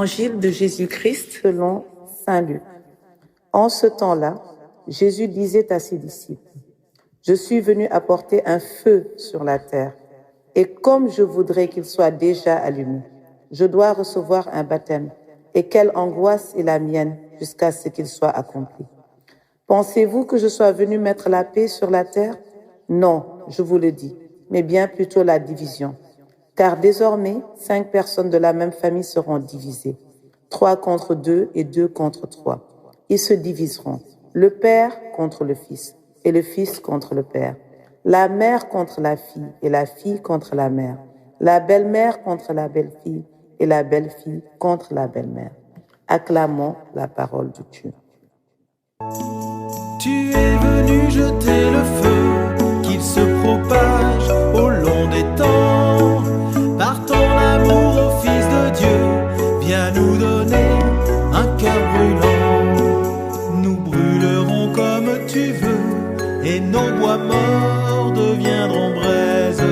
Évangile de Jésus-Christ selon saint Luc. En ce temps-là, Jésus disait à ses disciples, « Je suis venu apporter un feu sur la terre, et comme je voudrais qu'il soit déjà allumé, je dois recevoir un baptême, et quelle angoisse est la mienne jusqu'à ce qu'il soit accompli. Pensez-vous que je sois venu mettre la paix sur la terre? Non, je vous le dis, mais bien plutôt la division. Car désormais, 5 personnes de la même famille seront divisées, 3 contre 2 et 2 contre 3. Ils se diviseront, le père contre le fils et le fils contre le père, la mère contre la fille et la fille contre la mère, la belle-mère contre la belle-fille et la belle-fille contre la belle-mère. Acclamons la parole de Dieu. Tu es venu jeter le feu, qu'il se propage au long des temps. Par ton amour au Fils de Dieu, viens nous donner un cœur brûlant. Nous brûlerons comme tu veux, et nos bois morts deviendront braise.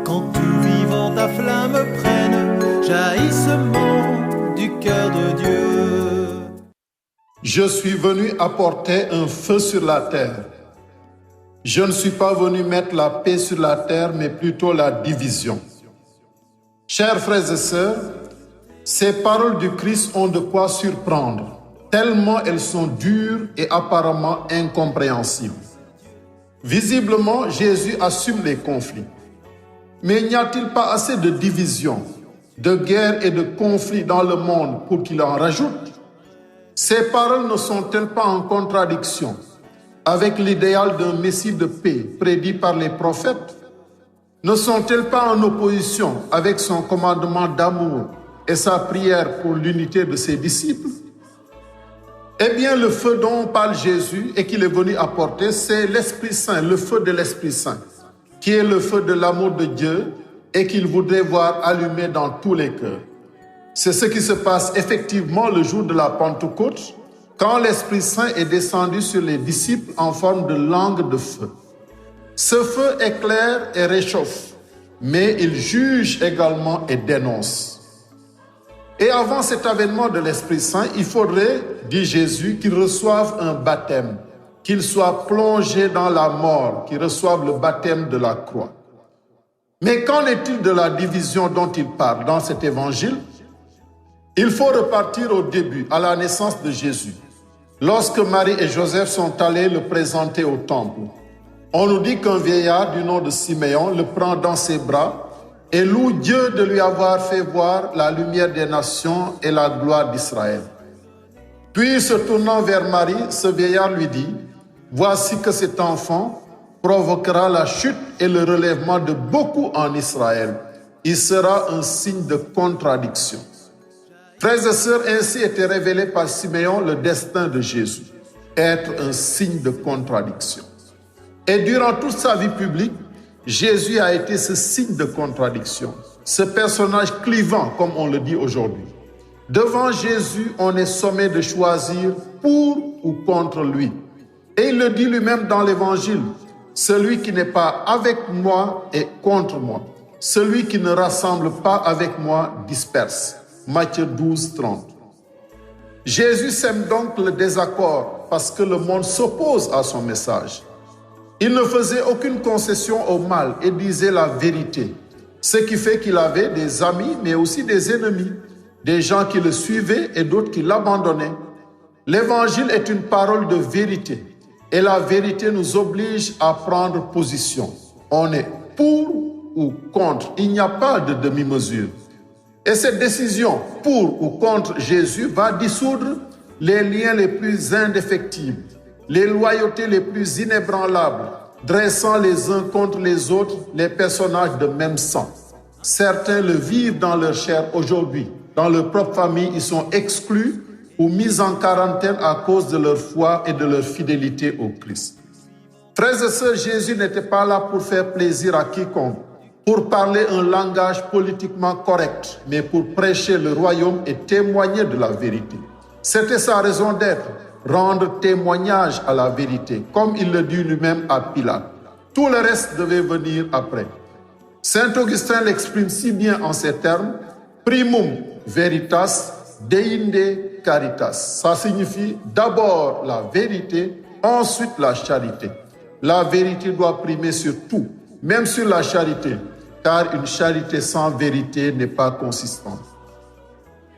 Quand tout vivant ta flamme prenne, jaillissement du cœur de Dieu. Je suis venu apporter un feu sur la terre. Je ne suis pas venu mettre la paix sur la terre, mais plutôt la division. Chers frères et sœurs, ces paroles du Christ ont de quoi surprendre, tellement elles sont dures et apparemment incompréhensibles. Visiblement, Jésus assume les conflits. Mais n'y a-t-il pas assez de divisions, de guerres et de conflits dans le monde pour qu'il en rajoute? Ces paroles ne sont-elles pas en contradiction avec l'idéal d'un Messie de paix prédit par les prophètes? Ne sont-elles pas en opposition avec son commandement d'amour et sa prière pour l'unité de ses disciples? Eh bien, le feu dont parle Jésus et qu'il est venu apporter, c'est l'Esprit Saint, le feu de l'Esprit Saint, qui est le feu de l'amour de Dieu et qu'il voudrait voir allumé dans tous les cœurs. C'est ce qui se passe effectivement le jour de la Pentecôte, quand l'Esprit Saint est descendu sur les disciples en forme de langue de feu. Ce feu éclaire et réchauffe, mais il juge également et dénonce. Et avant cet avènement de l'Esprit Saint, il faudrait, dit Jésus, qu'ils reçoivent un baptême, qu'ils soient plongés dans la mort, qu'ils reçoivent le baptême de la croix. Mais qu'en est-il de la division dont il parle dans cet évangile? Il faut repartir au début, à la naissance de Jésus. Lorsque Marie et Joseph sont allés le présenter au temple, on nous dit qu'un vieillard du nom de Siméon le prend dans ses bras et loue Dieu de lui avoir fait voir la lumière des nations et la gloire d'Israël. Puis, se tournant vers Marie, ce vieillard lui dit, « Voici que cet enfant provoquera la chute et le relèvement de beaucoup en Israël. Il sera un signe de contradiction. » Frères et sœurs, ainsi était révélé par Siméon le destin de Jésus, être un signe de contradiction. Et durant toute sa vie publique, Jésus a été ce signe de contradiction, ce personnage clivant, comme on le dit aujourd'hui. Devant Jésus, on est sommé de choisir pour ou contre lui. Et il le dit lui-même dans l'Évangile, « Celui qui n'est pas avec moi est contre moi. Celui qui ne rassemble pas avec moi disperse. » Matthieu 12, 30. Jésus sème donc le désaccord parce que le monde s'oppose à son message. Il ne faisait aucune concession au mal et disait la vérité, ce qui fait qu'il avait des amis mais aussi des ennemis, des gens qui le suivaient et d'autres qui l'abandonnaient. L'évangile est une parole de vérité et la vérité nous oblige à prendre position. On est pour ou contre, il n'y a pas de demi-mesure. Et cette décision pour ou contre Jésus va dissoudre les liens les plus indéfectibles, les loyautés les plus inébranlables, dressant les uns contre les autres les personnages de même sang. Certains le vivent dans leur chair aujourd'hui. Dans leur propre famille, ils sont exclus ou mis en quarantaine à cause de leur foi et de leur fidélité au Christ. Frères et sœurs, Jésus n'était pas là pour faire plaisir à quiconque, pour parler un langage politiquement correct, mais pour prêcher le royaume et témoigner de la vérité. C'était sa raison d'être, rendre témoignage à la vérité, comme il le dit lui-même à Pilate. Tout le reste devait venir après. Saint Augustin l'exprime si bien en ces termes, primum veritas deinde caritas. Ça signifie d'abord la vérité, ensuite la charité. La vérité doit primer sur tout, même sur la charité, car une charité sans vérité n'est pas consistante.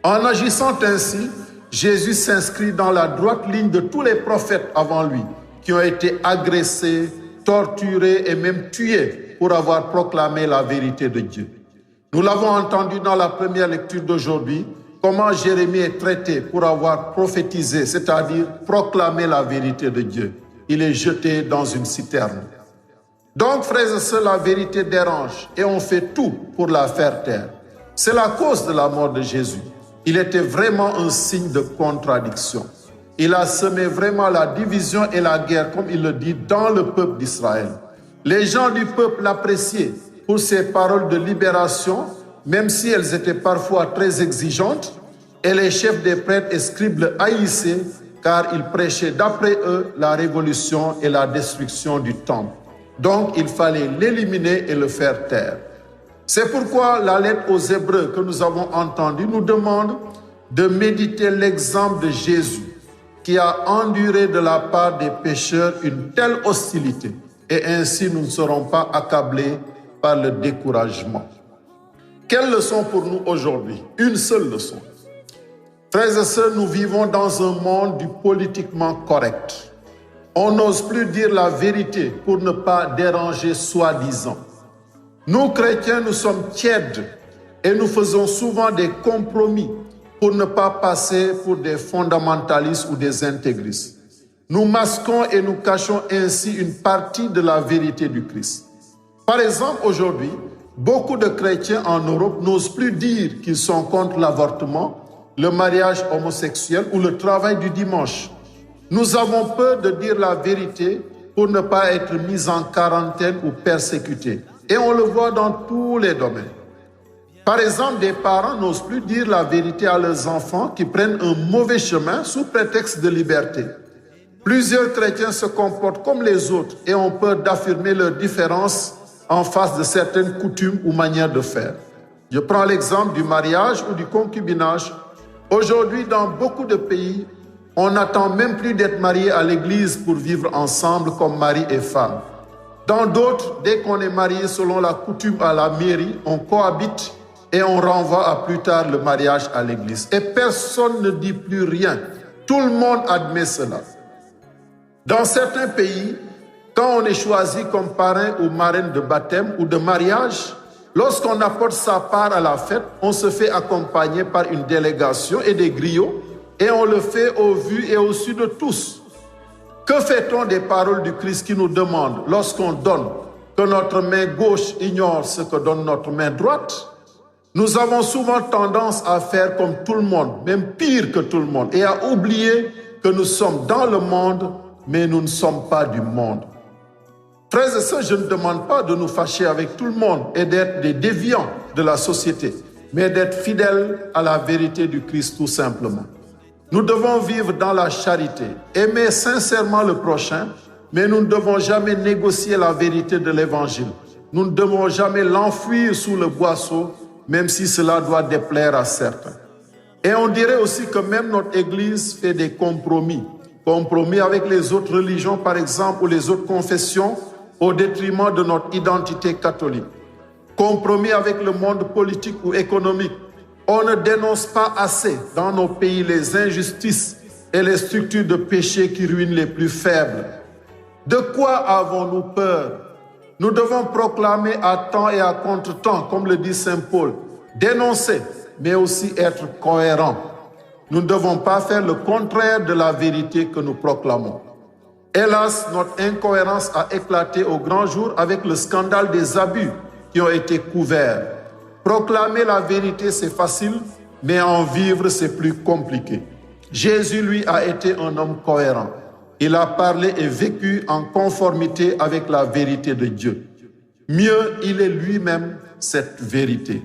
En agissant ainsi, Jésus s'inscrit dans la droite ligne de tous les prophètes avant lui, qui ont été agressés, torturés et même tués pour avoir proclamé la vérité de Dieu. Nous l'avons entendu dans la première lecture d'aujourd'hui, comment Jérémie est traité pour avoir prophétisé, c'est-à-dire proclamé la vérité de Dieu. Il est jeté dans une citerne. Donc, frères et sœurs, la vérité dérange et on fait tout pour la faire taire. C'est la cause de la mort de Jésus. Il était vraiment un signe de contradiction. Il a semé vraiment la division et la guerre, comme il le dit, dans le peuple d'Israël. Les gens du peuple l'appréciaient pour ses paroles de libération, même si elles étaient parfois très exigeantes, et les chefs des prêtres et scribes le haïssaient, car il prêchait d'après eux la révolution et la destruction du temple. Donc il fallait l'éliminer et le faire taire. C'est pourquoi la lettre aux Hébreux que nous avons entendue nous demande de méditer l'exemple de Jésus, qui a enduré de la part des pécheurs une telle hostilité, et ainsi nous ne serons pas accablés par le découragement. Quelle leçon pour nous aujourd'hui? Une seule leçon. Frères et sœurs, nous vivons dans un monde du politiquement correct. On n'ose plus dire la vérité pour ne pas déranger soi-disant. Nous, chrétiens, nous sommes tièdes et nous faisons souvent des compromis pour ne pas passer pour des fondamentalistes ou des intégristes. Nous masquons et nous cachons ainsi une partie de la vérité du Christ. Par exemple, aujourd'hui, beaucoup de chrétiens en Europe n'osent plus dire qu'ils sont contre l'avortement, le mariage homosexuel ou le travail du dimanche. Nous avons peur de dire la vérité pour ne pas être mis en quarantaine ou persécutés. Et on le voit dans tous les domaines. Par exemple, des parents n'osent plus dire la vérité à leurs enfants qui prennent un mauvais chemin sous prétexte de liberté. Plusieurs chrétiens se comportent comme les autres et ont peur d'affirmer leurs différences en face de certaines coutumes ou manières de faire. Je prends l'exemple du mariage ou du concubinage. Aujourd'hui, dans beaucoup de pays, on n'attend même plus d'être marié à l'église pour vivre ensemble comme mari et femme. Dans d'autres, dès qu'on est marié selon la coutume à la mairie, on cohabite et on renvoie à plus tard le mariage à l'église. Et personne ne dit plus rien. Tout le monde admet cela. Dans certains pays, quand on est choisi comme parrain ou marraine de baptême ou de mariage, lorsqu'on apporte sa part à la fête, on se fait accompagner par une délégation et des griots et on le fait au vu et au su de tous. Que fait-on des paroles du Christ qui nous demande, lorsqu'on donne, que notre main gauche ignore ce que donne notre main droite? Nous avons souvent tendance à faire comme tout le monde, même pire que tout le monde, et à oublier que nous sommes dans le monde, mais nous ne sommes pas du monde. Frères et sœurs, je ne demande pas de nous fâcher avec tout le monde et d'être des déviants de la société, mais d'être fidèles à la vérité du Christ tout simplement. Nous devons vivre dans la charité, aimer sincèrement le prochain, mais nous ne devons jamais négocier la vérité de l'Évangile. Nous ne devons jamais l'enfuir sous le boisseau, même si cela doit déplaire à certains. Et on dirait aussi que même notre Église fait des compromis. Compromis avec les autres religions, par exemple, ou les autres confessions, au détriment de notre identité catholique. Compromis avec le monde politique ou économique. On ne dénonce pas assez dans nos pays les injustices et les structures de péché qui ruinent les plus faibles. De quoi avons-nous peur? Nous devons proclamer à temps et à contre-temps, comme le dit Saint Paul, dénoncer, mais aussi être cohérents. Nous ne devons pas faire le contraire de la vérité que nous proclamons. Hélas, notre incohérence a éclaté au grand jour avec le scandale des abus qui ont été couverts. Proclamer la vérité, c'est facile, mais en vivre, c'est plus compliqué. Jésus, lui, a été un homme cohérent. Il a parlé et vécu en conformité avec la vérité de Dieu. Mieux, il est lui-même cette vérité.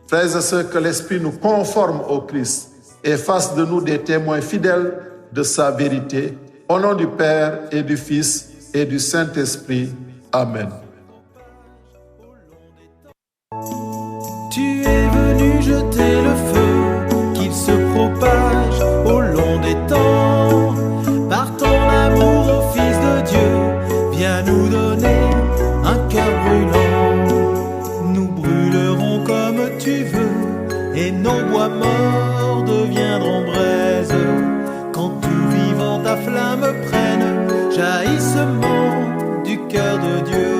Frères et sœurs, que l'Esprit nous conforme au Christ et fasse de nous des témoins fidèles de sa vérité. Au nom du Père et du Fils et du Saint-Esprit. Amen. Tu es venu jeter le feu, qu'il se propage nos bois morts deviendront braise, quand tout vivant ta flamme prenne, jaillissement du cœur de Dieu.